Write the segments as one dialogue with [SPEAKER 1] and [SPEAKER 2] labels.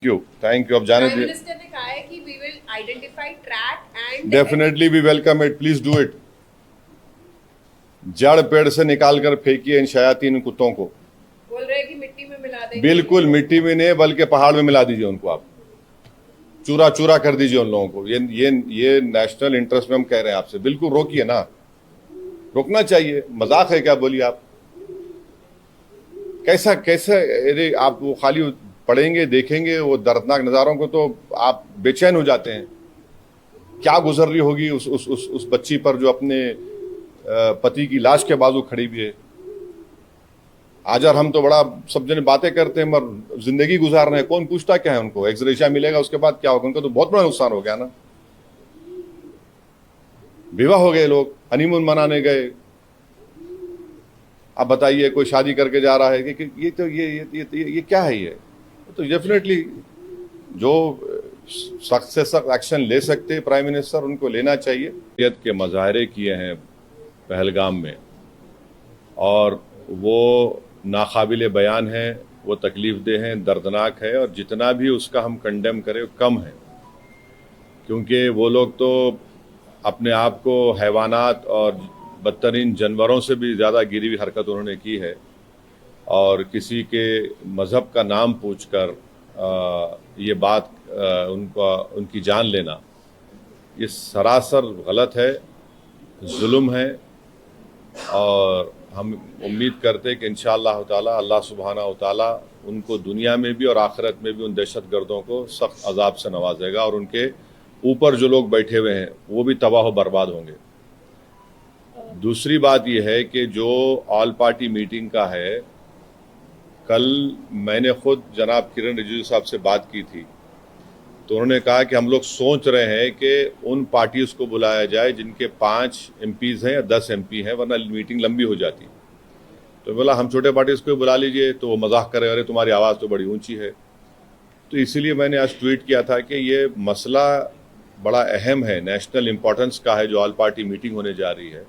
[SPEAKER 1] You thank you. अब जाने
[SPEAKER 2] prime
[SPEAKER 1] दिए।
[SPEAKER 2] मिनिस्टर ने कहा है कि we will identify track and
[SPEAKER 1] definitely we welcome it, please do it. जड़ पेड़ से निकाल कर फेंकिए इन शयातीन कुत्तों को।
[SPEAKER 2] बोल रहे हैं कि मिट्टी में मिला देंगे।
[SPEAKER 1] बिल्कुल मिट्टी में नहीं बल्कि पहाड़ में मिला दीजिए उनको, आप चूरा चूरा कर दीजिए उन लोगों को। ये नेशनल इंटरेस्ट में हम कह रहे हैं आपसे, बिल्कुल रोकिए ना, रोकना चाहिए। मजाक है क्या? बोलिए आप। कैसा कैसा? अरे आप वो खाली पढ़ेंगे देखेंगे वो दर्दनाक नज़ारों को तो आप बेचैन हो जाते हैं। क्या गुजर रही होगी उस बच्ची पर जो अपने पति की लाश के बाजू खड़ी हुई है। आज और हम तो बड़ा सब जने बातें करते हैं मगर जिंदगी गुजार रहे हैं, कौन पूछता क्या है उनको? एक्सग्रेशिया मिलेगा उसके बाद क्या होगा? उनका तो बहुत बड़ा नुकसान हो गया ना। विवाह हो गए, लोग हनीमून मनाने गए। अब बताइए कोई शादी करके जा रहा है कि ये तो ये क्या है? ये तो डेफिनेटली जो सख्त से सख्त एक्शन ले सकते हैं प्राइम मिनिस्टर, उनको लेना चाहिए। के मुजाहरे किए हैं पहलगाम में और वो नाकाबिले बयान है, वो तकलीफ देह हैं, दर्दनाक है, और जितना भी उसका हम कंडेम करें कम है। क्योंकि वो लोग तो अपने आप को हैवानात और बदतरीन जानवरों से भी ज़्यादा गिरी हुई हरकत उन्होंने की है। और किसी के मज़हब का नाम पूछकर ये बात उनकी जान लेना, ये सरासर गलत है, जुल्म है। और हम उम्मीद करते हैं कि इंशाअल्लाह ताला अल्लाह सुब्हाना व ताला उनको दुनिया में भी और आखिरत में भी उन दहशतगर्दों को सख्त अजाब से नवाजेगा, और उनके ऊपर जो लोग बैठे हुए हैं वो भी तबाह व बर्बाद होंगे। दूसरी बात यह है कि जो ऑल पार्टी मीटिंग का है, कल मैंने खुद जनाब किरण रिजिजू साहब से बात की थी, तो उन्होंने कहा कि हम लोग सोच रहे हैं कि उन पार्टीज को बुलाया जाए जिनके 5 MPs हैं या 10 MP हैं, वरना मीटिंग लंबी हो जाती। तो बोला हम छोटे पार्टीज को बुला लीजिए, तो वो मजाक करे, अरे तुम्हारी आवाज़ तो बड़ी ऊंची है। तो इसीलिए मैंने आज ट्वीट किया था कि ये मसला बड़ा अहम है, नेशनल इम्पोर्टेंस का है, जो ऑल पार्टी मीटिंग होने जा रही है,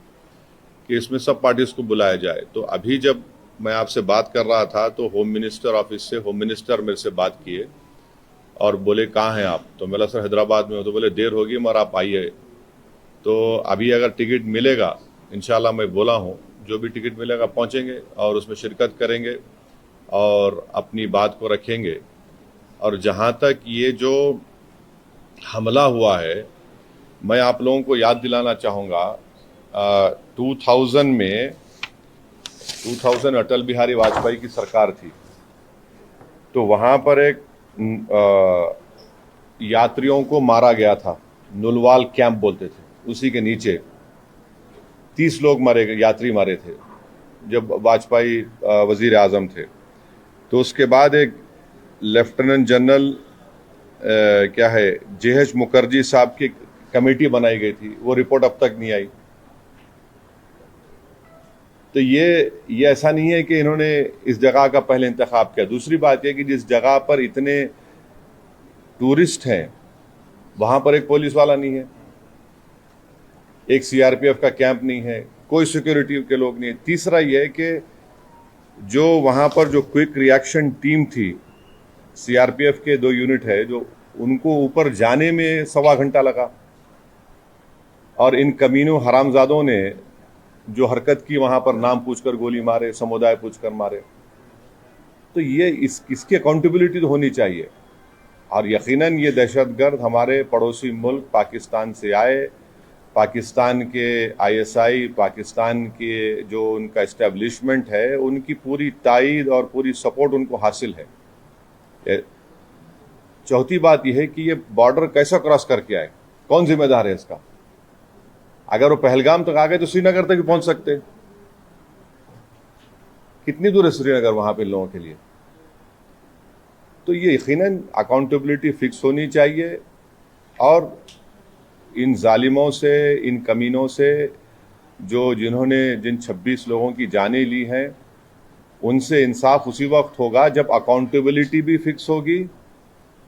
[SPEAKER 1] कि इसमें सब पार्टीज को बुलाया जाए। तो अभी जब मैं आपसे बात कर रहा था तो होम मिनिस्टर ऑफिस से होम मिनिस्टर मेरे से बात किए और बोले कहाँ हैं आप? तो मैं सर हैदराबाद में हो। तो बोले देर होगी मगर आप आइए। तो अभी अगर टिकट मिलेगा, इंशाल्लाह मैं बोला हूँ, जो भी टिकट मिलेगा पहुँचेंगे और उसमें शिरकत करेंगे और अपनी बात को रखेंगे। और जहाँ तक ये जो हमला हुआ है, मैं आप लोगों को याद दिलाना चाहूँगा, 2000 अटल बिहारी वाजपेयी की सरकार थी, तो वहाँ पर एक यात्रियों को मारा गया था, नुलवाल कैंप बोलते थे, उसी के नीचे 30 लोग मारे गए, यात्री मारे थे जब वाजपेयी वजीर आजम थे। तो उसके बाद एक लेफ्टिनेंट जनरल क्या है JH मुखर्जी साहब की कमेटी बनाई गई थी, वो रिपोर्ट अब तक नहीं आई। तो ये ऐसा नहीं है कि इन्होंने इस जगह का पहले इंतखाब किया। दूसरी बात यह कि जिस जगह पर इतने टूरिस्ट हैं वहां पर एक पुलिस वाला नहीं है, एक CRPF का कैंप नहीं है, कोई सिक्योरिटी के लोग नहीं है। तीसरा यह है कि जो वहां पर जो क्विक रिएक्शन टीम थी, CRPF के 2 यूनिट है, जो उनको ऊपर जाने में 1.25 घंटा लगा, और इन कमीनों हरामजादों ने जो हरकत की वहां पर नाम पूछकर गोली मारे, समुदाय पूछकर मारे। तो ये इसकी अकाउंटेबिलिटी तो होनी चाहिए। और यकीनन ये दहशतगर्द हमारे पड़ोसी मुल्क पाकिस्तान से आए, पाकिस्तान के ISI, पाकिस्तान के जो उनका इस्टेब्लिशमेंट है, उनकी पूरी तायद और पूरी सपोर्ट उनको हासिल है। चौथी बात यह है कि ये बॉर्डर कैसा क्रॉस करके आए, कौन जिम्मेदार है इसका? अगर वो पहलगाम तक आ गए तो श्रीनगर तक भी पहुंच सकते। कितनी दूर है श्रीनगर वहां पे लोगों के लिए? तो ये यकीनन अकाउंटेबिलिटी फिक्स होनी चाहिए, और इन जालिमों से, इन कमीनों से, जिन्होंने जिन 26 लोगों की जानें ली हैं, उनसे इंसाफ उसी वक्त होगा जब अकाउंटेबिलिटी भी फिक्स होगी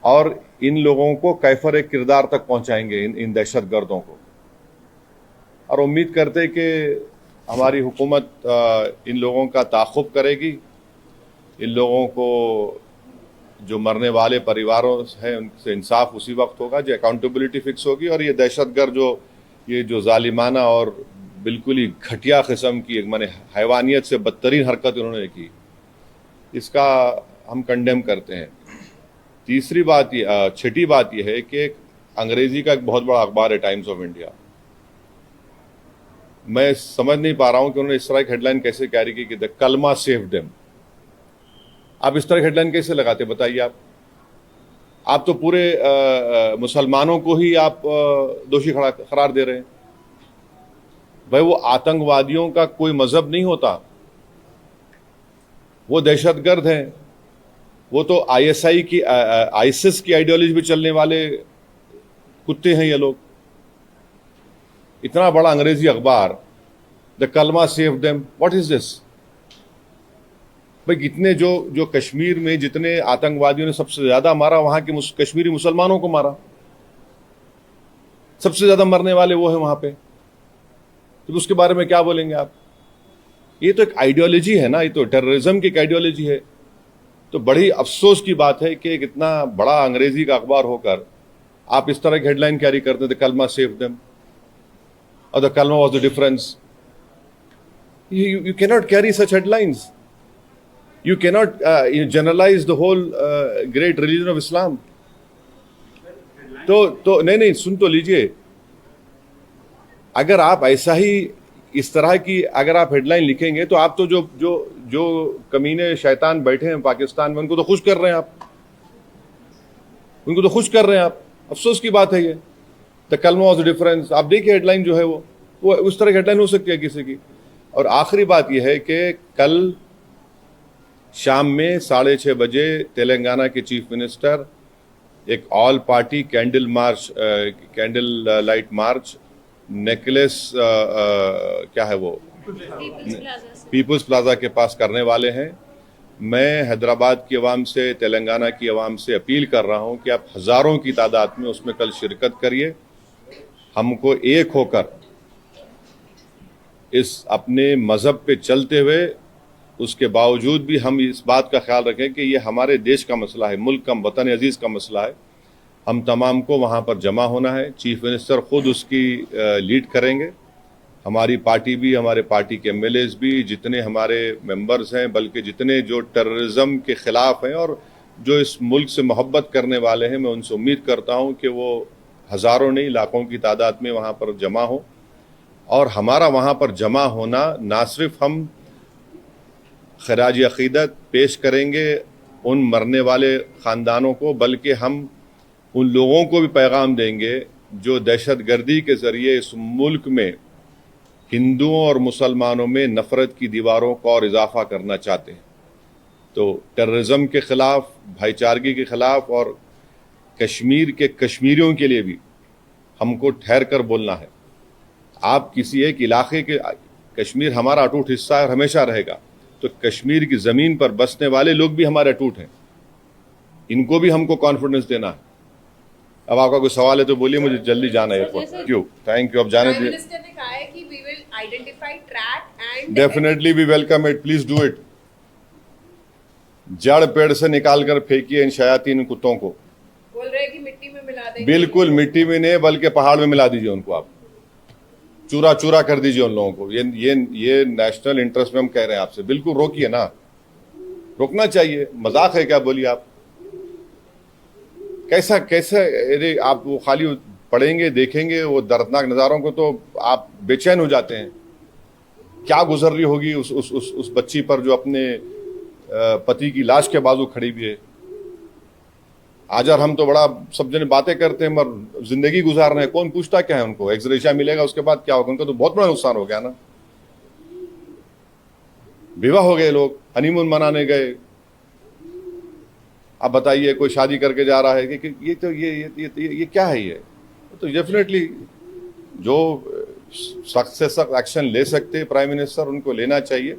[SPEAKER 1] और इन लोगों को कैफर किरदार तक पहुंचाएंगे, इन दहशतगर्दों को। और उम्मीद करते कि हमारी हुकूमत इन लोगों का ताक़ुब करेगी, इन लोगों को जो मरने वाले परिवारों हैं उनसे इंसाफ उसी वक्त होगा, जो अकाउंटेबिलिटी फिक्स होगी। और ये दहशतगर्द जो जालिमाना और बिल्कुल ही घटिया किस्म की एक माने हैवानियत से बदतरीन हरकत उन्होंने की, इसका हम कंडेम करते हैं। छठी बात यह है कि अंग्रेजी का एक बहुत बड़ा अखबार है टाइम्स ऑफ इंडिया, मैं समझ नहीं पा रहा हूं कि उन्होंने इस तरह की हेडलाइन कैसे कैरी की कि द कलमा सेव्ड देम। आप इस तरह की हेडलाइन कैसे लगाते बताइए। आप तो पूरे मुसलमानों को ही आप दोषी करार दे रहे हैं। भाई वो आतंकवादियों का कोई मजहब नहीं होता, वो दहशतगर्द हैं, वो तो आईसिस की आइडियोलॉजी भी चलने वाले कुत्ते हैं ये लोग। इतना बड़ा अंग्रेजी अखबार, द कलमा save them, what is this. भाई कितने जो कश्मीर में जितने आतंकवादियों ने सबसे ज्यादा मारा, वहां के कश्मीरी मुसलमानों को मारा, सबसे ज्यादा मरने वाले वो है वहां पे, तो उसके बारे में क्या बोलेंगे आप। ये तो एक आइडियोलॉजी है ना, ये तो टेररिज्म की एक आइडियोलॉजी है। तो बड़ी अफसोस की बात है कि इतना बड़ा अंग्रेजी का अखबार होकर आप इस तरह की हेडलाइन कैरी करते थे, कलमा सेव देम और द कलमा was the difference. You cannot carry such headlines. You cannot generalize the whole great religion of Islam. तो नहीं सुन तो लीजिए, अगर आप ऐसा ही इस तरह की अगर आप हेडलाइन लिखेंगे तो आप तो जो कमीने शैतान बैठे हैं पाकिस्तान में उनको तो खुश कर रहे हैं आप, अफसोस की बात है ये। द कलमा वाज द डिफरेंस, आप देखिए हेडलाइन जो है वो उस तरह की हेडलाइन हो सकती है किसी की। और आखिरी बात यह है कि कल शाम में 6:30 बजे तेलंगाना के चीफ मिनिस्टर एक all party candle light march necklace क्या है वो पीपुल्स प्लाजा के पास करने वाले हैं। मैं हैदराबाद की आवाम से, तेलंगाना की आवाम से अपील कर रहा हूं कि आप हजारों की तादाद में उसमें कल शिरकत करिए। हमको एक होकर इस अपने मजहब पे चलते हुए, उसके बावजूद भी हम इस बात का ख्याल रखें कि ये हमारे देश का मसला है, मुल्क का, वतन अजीज का मसला है। हम तमाम को वहाँ पर जमा होना है। चीफ मिनिस्टर खुद उसकी लीड करेंगे, हमारी पार्टी भी, हमारे पार्टी के एमएलएज भी, जितने हमारे मेंबर्स हैं, बल्कि जितने जो टेररिज्म के खिलाफ हैं और जो इस मुल्क से मोहब्बत करने वाले हैं, मैं उनसे उम्मीद करता हूँ कि वो हज़ारों नहीं लाखों की तादाद में वहाँ पर जमा हो। और हमारा वहाँ पर जमा होना ना सिर्फ हम खराज अक़ीदत पेश करेंगे उन मरने वाले ख़ानदानों को, बल्कि हम उन लोगों को भी पैगाम देंगे जो दहशतगर्दी के ज़रिए इस मुल्क में हिंदुओं और मुसलमानों में नफ़रत की दीवारों को और इजाफा करना चाहते हैं। तो टेररिज्म के ख़िलाफ़, भाईचारगी के ख़िलाफ़ और कश्मीर के कश्मीरियों के लिए भी हमको ठहर कर बोलना है। आप किसी एक इलाके के, कश्मीर हमारा अटूट हिस्सा है और हमेशा रहेगा, तो कश्मीर की ज़मीन पर बसने वाले लोग भी हमारे अटूट हैं, इनको भी हमको कॉन्फिडेंस देना है। अब आपका कोई सवाल है तो बोलिए, मुझे जल्दी जाना है एयरपोर्ट। क्यों, थैंक यू। अब जाने दीजिए।
[SPEAKER 2] मिनिस्टर ने कहा है कि we will identify, track and
[SPEAKER 1] definitely we welcome it, please do it. जड़ पेड़ से निकाल कर फेंकिए इन शयातीन कुत्तों को।
[SPEAKER 2] बोल रहे हैं कि मिट्टी में मिला देंगे।
[SPEAKER 1] बिल्कुल मिट्टी में नहीं, बल्कि पहाड़ में मिला दीजिए उनको, आप चूरा चूरा कर दीजिए उन लोगों को। ये नेशनल इंटरेस्ट में हम कह रहे हैं आपसे, बिल्कुल रोकिए ना, रोकना चाहिए। मजाक है क्या, बोलिए आप। कैसा अरे आप वो खाली पढ़ेंगे, देखेंगे वो दर्दनाक नज़ारों को तो आप बेचैन हो जाते हैं। क्या गुजर रही होगी उस बच्ची पर जो अपने पति की लाश के बाजू खड़ी हुई है। आज और हम तो बड़ा सब जने बातें करते हैं, मगर जिंदगी गुजार रहे हैं, कौन पूछता क्या है उनको। एक्सग्रेशिया मिलेगा उसके बाद क्या होगा, उनका तो बहुत बड़ा नुकसान हो गया ना। विवाह हो गए, लोग हनीमून मनाने गए। अब बताइए, कोई शादी करके जा रहा है कि ये क्या है। ये तो डेफिनेटली जो सख्त से सख्त एक्शन ले सकते प्राइम मिनिस्टर, उनको लेना चाहिए।